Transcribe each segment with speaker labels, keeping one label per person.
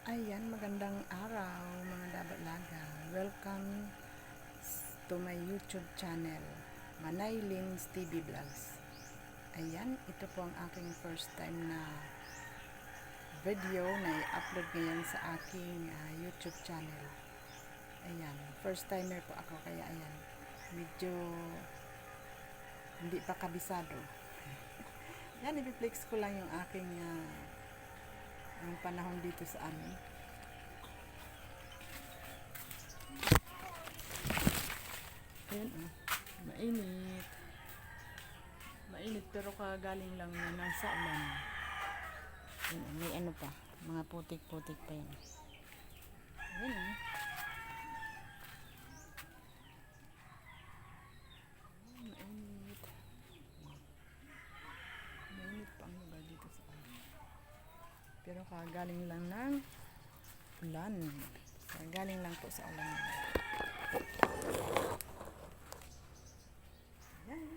Speaker 1: Ayan, magandang araw mga dabatlaga. Welcome to my YouTube channel, Manay Lins TV Vlogs. Ayan, ito po ang aking first time na video na i-upload ngayon sa aking YouTube channel. Ayan, first timer po ako kaya ayan, medyo hindi pa kabisado. Yan, i-flex ko lang yung aking yung panahon dito sa amin. Ayan mainit. Mainit pero kagaling lang na nasa ulan. Ayan, may ano pa, mga putik-putik pa yan. Ayan mainit. Mainit pa ang lugar dito sa amin. Pero kagaling lang ng ulan. Kagaling lang po sa ulan. Ayan.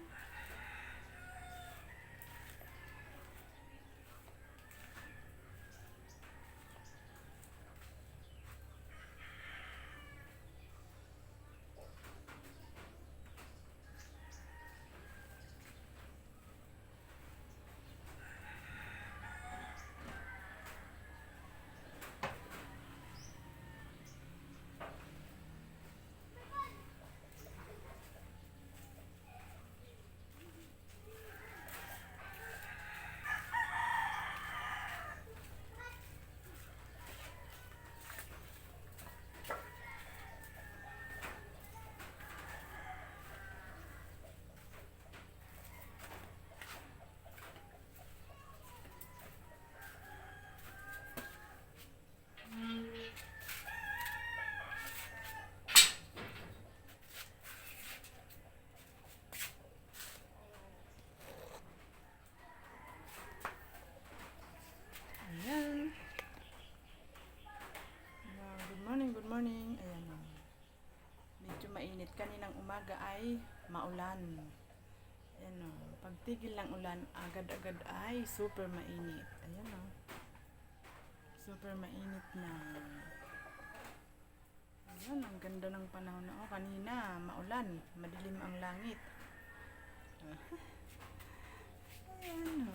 Speaker 1: Ayan. Good morning. Ayan o. Medyo mainit. Kaninang umaga ay maulan. Ayan o. Pagtigil ng ulan, agad-agad ay super mainit. Ayan o. Super mainit na. Ayan, ang ganda ng panahon na. O, kanina, maulan. Madilim ang langit. Ayan o.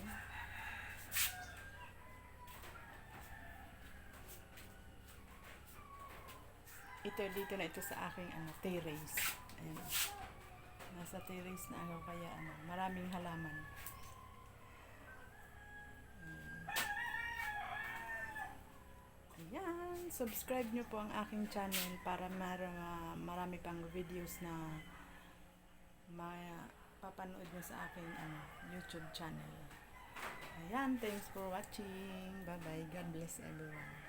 Speaker 1: Ito dito na ito sa aking terrace. Ayan. Nasa terrace na ako kaya maraming halaman. Ayan, subscribe nyo po ang aking channel para marami pang videos na papanood nyo sa aking YouTube channel. Ayan, thanks for watching. Bye bye. God bless everyone.